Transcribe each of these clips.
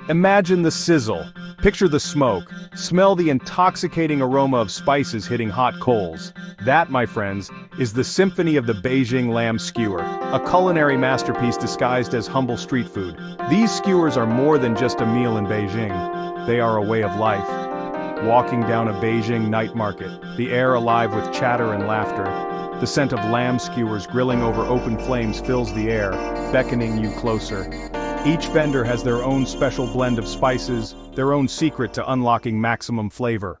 Imagine the sizzle, picture the smoke, smell the intoxicating aroma of spices hitting hot coals. That, my friends, is the symphony of the Beijing lamb skewer, a culinary masterpiece disguised as humble street food. These skewers are more than just a meal in Beijing. They are a way of life. Walking down a Beijing night market, the air alive with chatter and laughter. The scent of lamb skewers grilling over open flames fills the air, beckoning you closer. Each vendor has their own special blend of spices, their own secret to unlocking maximum flavor.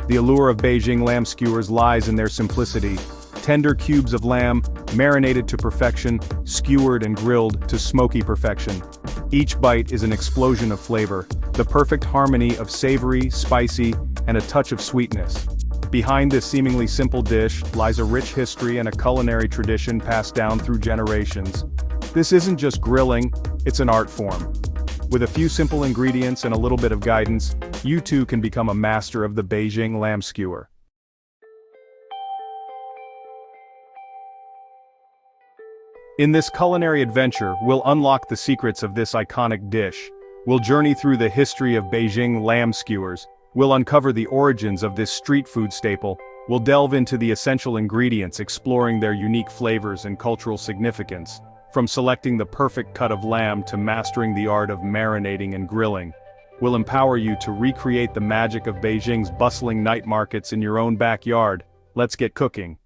The allure of Beijing lamb skewers lies in their simplicity. Tender cubes of lamb, marinated to perfection, skewered and grilled to smoky perfection. Each bite is an explosion of flavor, the perfect harmony of savory, spicy, and a touch of sweetness. Behind this seemingly simple dish lies a rich history and a culinary tradition passed down through generations. This isn't just grilling, it's an art form. With a few simple ingredients and a little bit of guidance, you too can become a master of the Beijing lamb skewer. In this culinary adventure, we'll unlock the secrets of this iconic dish. We'll journey through the history of Beijing lamb skewers. We'll uncover the origins of this street food staple. We'll delve into the essential ingredients, exploring their unique flavors and cultural significance. From selecting the perfect cut of lamb to mastering the art of marinating and grilling. We'll empower you to recreate the magic of Beijing's bustling night markets in your own backyard. Let's get cooking.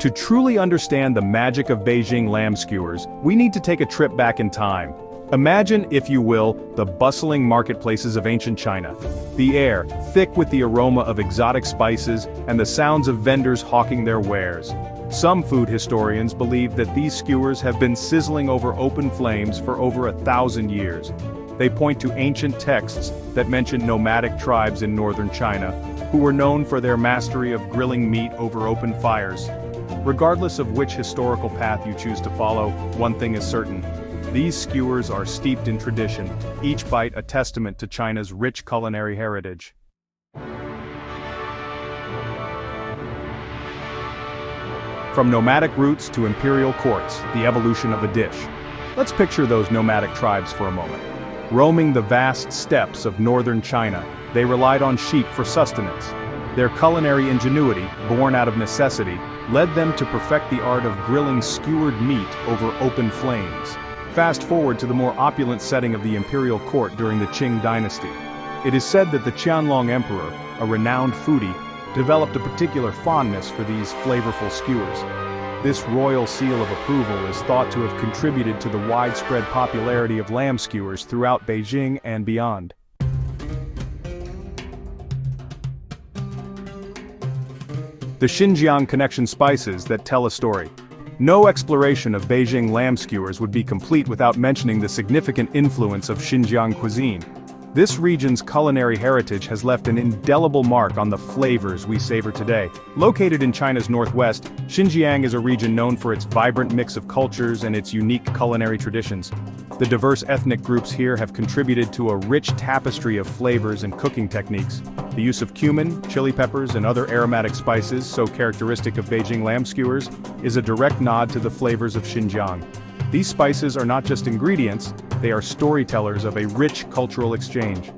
To truly understand the magic of Beijing lamb skewers, we need to take a trip back in time. Imagine, if you will, the bustling marketplaces of ancient China. The air, thick with the aroma of exotic spices, and the sounds of vendors hawking their wares. Some food historians believe that these skewers have been sizzling over open flames for over 1,000 years. They point to ancient texts that mention nomadic tribes in northern China, who were known for their mastery of grilling meat over open fires. Regardless of which historical path you choose to follow, one thing is certain. These skewers are steeped in tradition, each bite a testament to China's rich culinary heritage. From nomadic roots to imperial courts, the evolution of a dish. Let's picture those nomadic tribes for a moment. Roaming the vast steppes of northern China, they relied on sheep for sustenance. Their culinary ingenuity, born out of necessity, led them to perfect the art of grilling skewered meat over open flames. Fast forward to the more opulent setting of the imperial court during the Qing dynasty. It is said that the Qianlong emperor, a renowned foodie, developed a particular fondness for these flavorful skewers. This royal seal of approval is thought to have contributed to the widespread popularity of lamb skewers throughout Beijing and beyond. The Xinjiang connection spices that tell a story. No exploration of Beijing lamb skewers would be complete without mentioning the significant influence of Xinjiang cuisine. This region's culinary heritage has left an indelible mark on the flavors we savor today. Located in China's northwest, Xinjiang is a region known for its vibrant mix of cultures and its unique culinary traditions. The diverse ethnic groups here have contributed to a rich tapestry of flavors and cooking techniques. The use of cumin, chili peppers, and other aromatic spices, so characteristic of Beijing lamb skewers, is a direct nod to the flavors of Xinjiang. These spices are not just ingredients, they are storytellers of a rich cultural exchange.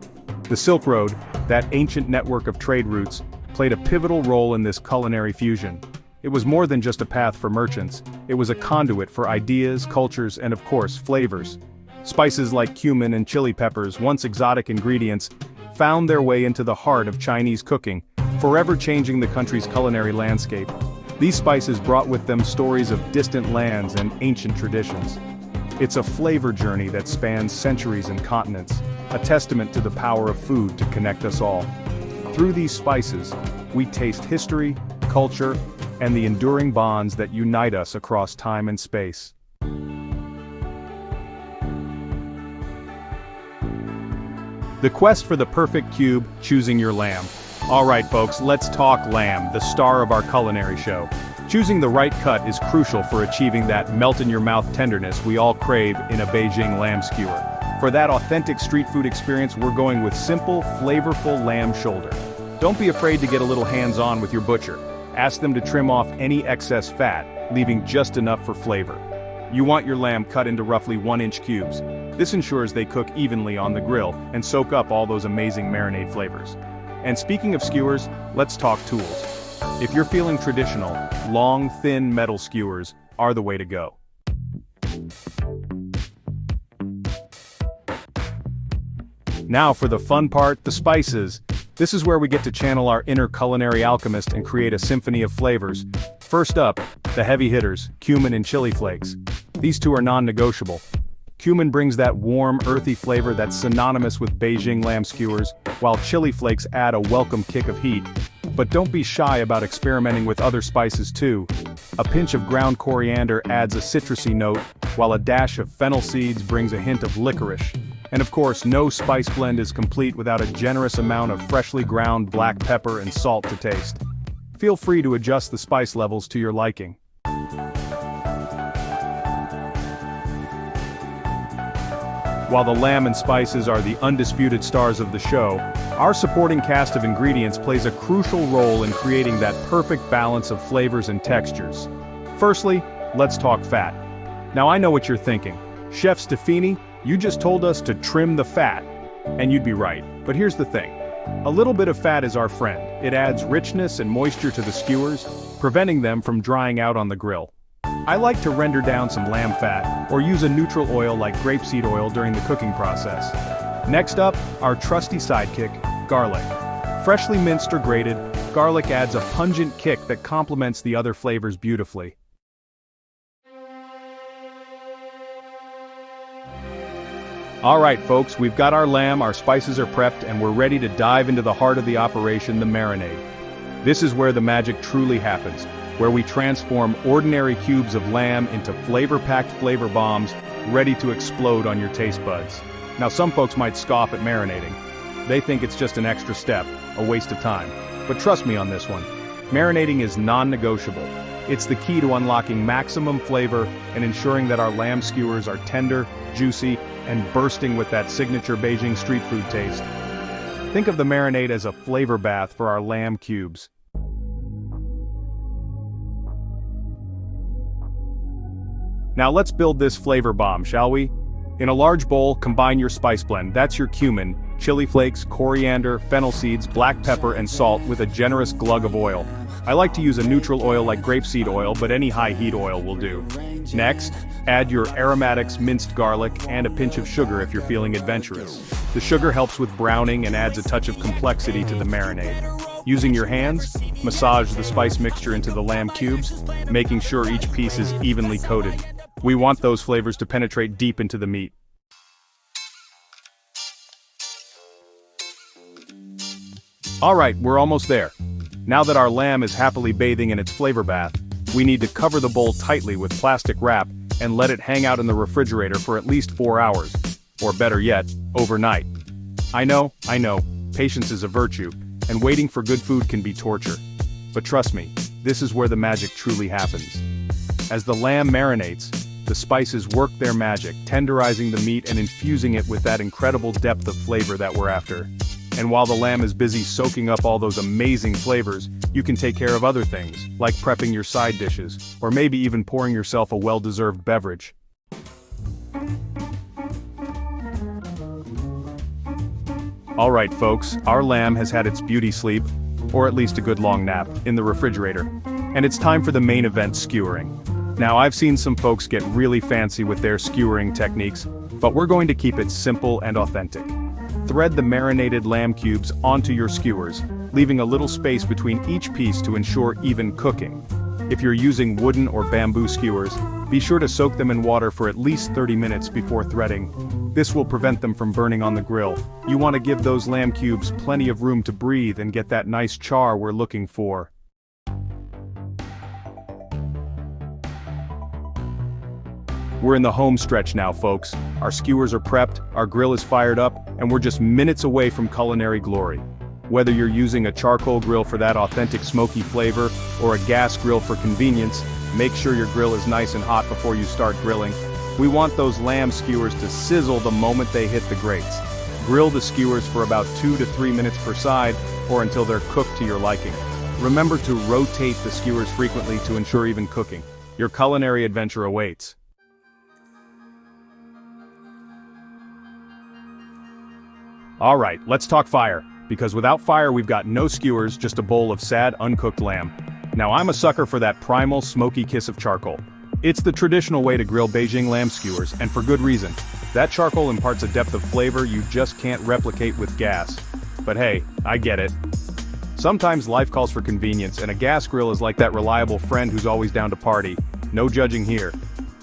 The Silk Road, that ancient network of trade routes, played a pivotal role in this culinary fusion. It was more than just a path for merchants, it was a conduit for ideas, cultures, and of course, flavors. Spices like cumin and chili peppers, once exotic ingredients, found their way into the heart of Chinese cooking, forever changing the country's culinary landscape. These spices brought with them stories of distant lands and ancient traditions. It's a flavor journey that spans centuries and continents, a testament to the power of food to connect us all. Through these spices, we taste history, culture, and the enduring bonds that unite us across time and space. The quest for the perfect cube, choosing your lamb. Alright folks, let's talk lamb, the star of our culinary show. Choosing the right cut is crucial for achieving that melt-in-your-mouth tenderness we all crave in a Beijing lamb skewer. For that authentic street food experience, we're going with simple, flavorful lamb shoulder. Don't be afraid to get a little hands-on with your butcher. Ask them to trim off any excess fat, leaving just enough for flavor. You want your lamb cut into roughly 1-inch cubes. This ensures they cook evenly on the grill and soak up all those amazing marinade flavors. And speaking of skewers, let's talk tools. If you're feeling traditional, long, thin metal skewers are the way to go. Now for the fun part, the spices. This is where we get to channel our inner culinary alchemist and create a symphony of flavors. First up, the heavy hitters, cumin and chili flakes. These two are non-negotiable. Cumin brings that warm, earthy flavor that's synonymous with Beijing lamb skewers, while chili flakes add a welcome kick of heat. But don't be shy about experimenting with other spices too. A pinch of ground coriander adds a citrusy note, while a dash of fennel seeds brings a hint of licorice. And of course, no spice blend is complete without a generous amount of freshly ground black pepper and salt to taste. Feel free to adjust the spice levels to your liking. While the lamb and spices are the undisputed stars of the show, our supporting cast of ingredients plays a crucial role in creating that perfect balance of flavors and textures. Firstly, let's talk fat. Now I know what you're thinking. Chef Stefani, you just told us to trim the fat. And you'd be right, but here's the thing. A little bit of fat is our friend. It adds richness and moisture to the skewers, preventing them from drying out on the grill. I like to render down some lamb fat, or use a neutral oil like grapeseed oil during the cooking process. Next up, our trusty sidekick, garlic. Freshly minced or grated, garlic adds a pungent kick that complements the other flavors beautifully. Alright folks, we've got our lamb, our spices are prepped, and we're ready to dive into the heart of the operation, the marinade. This is where the magic truly happens, where we transform ordinary cubes of lamb into flavor-packed flavor bombs, ready to explode on your taste buds. Now some folks might scoff at marinating. They think it's just an extra step, a waste of time. But trust me on this one, marinating is non-negotiable. It's the key to unlocking maximum flavor and ensuring that our lamb skewers are tender, juicy, and bursting with that signature Beijing street food taste. Think of the marinade as a flavor bath for our lamb cubes. Now let's build this flavor bomb, shall we? In a large bowl, combine your spice blend. That's your cumin, chili flakes, coriander, fennel seeds, black pepper, and salt with a generous glug of oil. I like to use a neutral oil like grapeseed oil, but any high heat oil will do. Next, add your aromatics, minced garlic, and a pinch of sugar if you're feeling adventurous. The sugar helps with browning and adds a touch of complexity to the marinade. Using your hands, massage the spice mixture into the lamb cubes, making sure each piece is evenly coated. We want those flavors to penetrate deep into the meat. Alright, we're almost there. Now that our lamb is happily bathing in its flavor bath, we need to cover the bowl tightly with plastic wrap and let it hang out in the refrigerator for at least 4 hours. Or better yet, overnight. I know, patience is a virtue, and waiting for good food can be torture. But trust me, this is where the magic truly happens. As the lamb marinates, the spices work their magic, tenderizing the meat and infusing it with that incredible depth of flavor that we're after. And while the lamb is busy soaking up all those amazing flavors, you can take care of other things, like prepping your side dishes, or maybe even pouring yourself a well-deserved beverage. Alright folks, our lamb has had its beauty sleep, or at least a good long nap, in the refrigerator. And it's time for the main event, skewering. Now I've seen some folks get really fancy with their skewering techniques, but we're going to keep it simple and authentic. Thread the marinated lamb cubes onto your skewers, leaving a little space between each piece to ensure even cooking. If you're using wooden or bamboo skewers, be sure to soak them in water for at least 30 minutes before threading. This will prevent them from burning on the grill. You want to give those lamb cubes plenty of room to breathe and get that nice char we're looking for. We're in the home stretch now, folks. Our skewers are prepped, our grill is fired up, and we're just minutes away from culinary glory. Whether you're using a charcoal grill for that authentic smoky flavor, or a gas grill for convenience, make sure your grill is nice and hot before you start grilling. We want those lamb skewers to sizzle the moment they hit the grates. Grill the skewers for about 2 to 3 minutes per side, or until they're cooked to your liking. Remember to rotate the skewers frequently to ensure even cooking. Your culinary adventure awaits. Alright, let's talk fire, because without fire we've got no skewers, just a bowl of sad, uncooked lamb. Now I'm a sucker for that primal, smoky kiss of charcoal. It's the traditional way to grill Beijing lamb skewers, and for good reason. That charcoal imparts a depth of flavor you just can't replicate with gas. But hey, I get it. Sometimes life calls for convenience, and a gas grill is like that reliable friend who's always down to party. No judging here.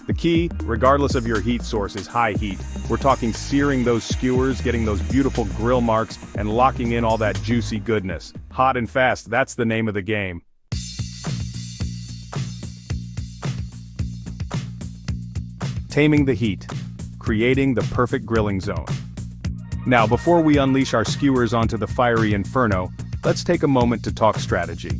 The key, regardless of your heat source, is high heat. We're talking searing those skewers, getting those beautiful grill marks, and locking in all that juicy goodness. Hot and fast, that's the name of the game. Taming the heat. Creating the perfect grilling zone. Now, before we unleash our skewers onto the fiery inferno, let's take a moment to talk strategy.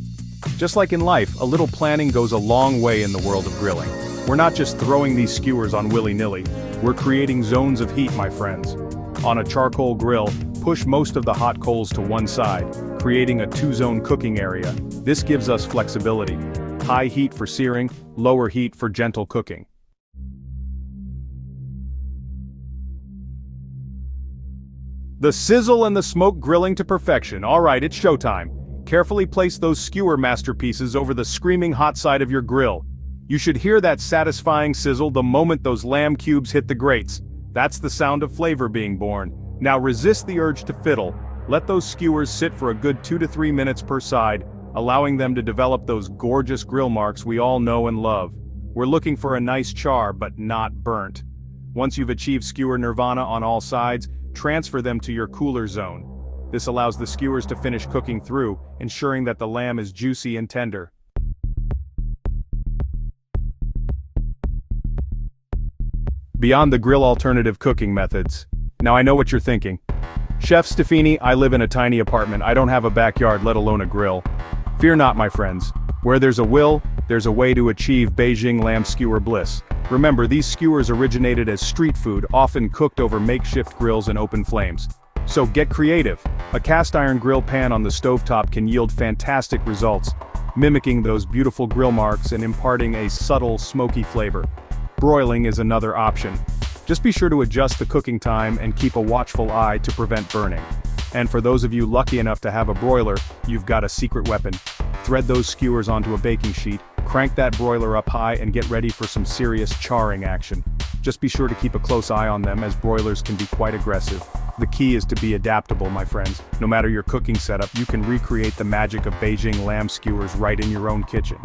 Just like in life, a little planning goes a long way in the world of grilling. We're not just throwing these skewers on willy-nilly, we're creating zones of heat, my friends. On a charcoal grill, push most of the hot coals to one side, creating a two-zone cooking area. This gives us flexibility. High heat for searing, lower heat for gentle cooking. The sizzle and the smoke grilling to perfection. Alright, it's showtime. Carefully place those skewer masterpieces over the screaming hot side of your grill. You should hear that satisfying sizzle the moment those lamb cubes hit the grates. That's the sound of flavor being born. Now resist the urge to fiddle. Let those skewers sit for a good 2 to 3 minutes per side, allowing them to develop those gorgeous grill marks we all know and love. We're looking for a nice char, but not burnt. Once you've achieved skewer nirvana on all sides, transfer them to your cooler zone. This allows the skewers to finish cooking through, ensuring that the lamb is juicy and tender. Beyond the grill alternative cooking methods. Now I know what you're thinking. Chef Stefani, I live in a tiny apartment, I don't have a backyard, let alone a grill. Fear not, my friends. Where there's a will, there's a way to achieve Beijing lamb skewer bliss. Remember, these skewers originated as street food, often cooked over makeshift grills and open flames. So get creative. A cast iron grill pan on the stovetop can yield fantastic results, mimicking those beautiful grill marks and imparting a subtle, smoky flavor. Broiling is another option. Just be sure to adjust the cooking time and keep a watchful eye to prevent burning. And for those of you lucky enough to have a broiler, you've got a secret weapon. Thread those skewers onto a baking sheet, crank that broiler up high, and get ready for some serious charring action. Just be sure to keep a close eye on them, as broilers can be quite aggressive. The key is to be adaptable, my friends. No matter your cooking setup, you can recreate the magic of Beijing lamb skewers right in your own kitchen.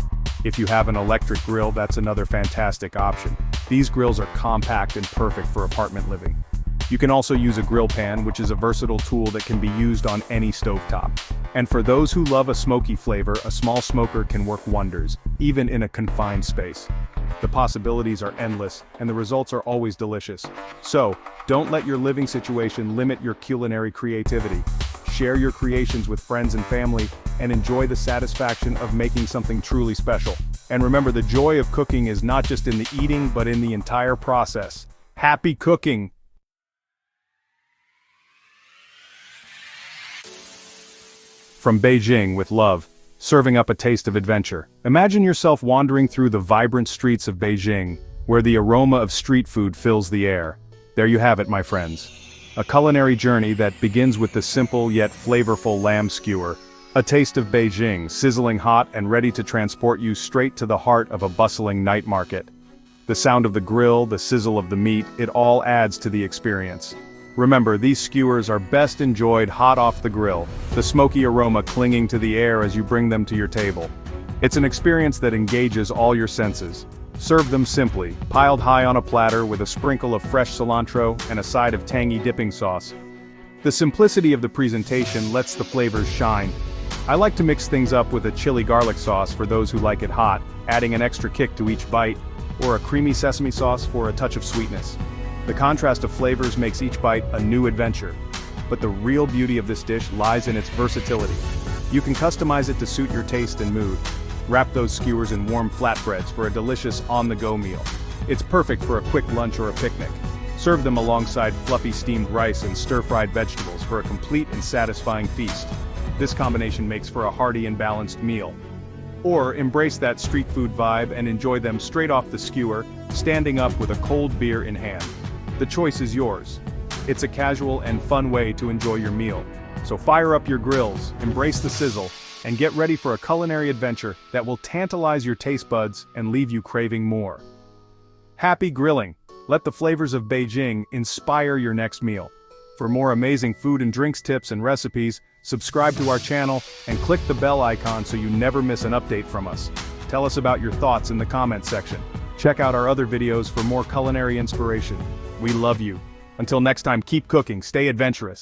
If you have an electric grill, that's another fantastic option. These grills are compact and perfect for apartment living. You can also use a grill pan, which is a versatile tool that can be used on any stovetop. And for those who love a smoky flavor, a small smoker can work wonders, even in a confined space. The possibilities are endless, and the results are always delicious. So, don't let your living situation limit your culinary creativity. Share your creations with friends and family, and enjoy the satisfaction of making something truly special. And remember, the joy of cooking is not just in the eating, but in the entire process. Happy cooking! From Beijing with love, serving up a taste of adventure. Imagine yourself wandering through the vibrant streets of Beijing, where the aroma of street food fills the air. There you have it, my friends. A culinary journey that begins with the simple yet flavorful lamb skewer. A taste of Beijing, sizzling hot and ready to transport you straight to the heart of a bustling night market. The sound of the grill, the sizzle of the meat, it all adds to the experience. Remember, these skewers are best enjoyed hot off the grill, the smoky aroma clinging to the air as you bring them to your table. It's an experience that engages all your senses. Serve them simply, piled high on a platter with a sprinkle of fresh cilantro and a side of tangy dipping sauce. The simplicity of the presentation lets the flavors shine. I like to mix things up with a chili garlic sauce for those who like it hot, adding an extra kick to each bite, or a creamy sesame sauce for a touch of sweetness. The contrast of flavors makes each bite a new adventure. But the real beauty of this dish lies in its versatility. You can customize it to suit your taste and mood. Wrap those skewers in warm flatbreads for a delicious on-the-go meal. It's perfect for a quick lunch or a picnic. Serve them alongside fluffy steamed rice and stir-fried vegetables for a complete and satisfying feast. This combination makes for a hearty and balanced meal. Or embrace that street food vibe and enjoy them straight off the skewer, standing up with a cold beer in hand. The choice is yours. It's a casual and fun way to enjoy your meal. So fire up your grills, embrace the sizzle, and get ready for a culinary adventure that will tantalize your taste buds and leave you craving more. Happy grilling! Let the flavors of Beijing inspire your next meal. For more amazing food and drinks tips and recipes, subscribe to our channel and click the bell icon so you never miss an update from us. Tell us about your thoughts in the comments section. Check out our other videos for more culinary inspiration. We love you. Until next time, keep cooking, stay adventurous.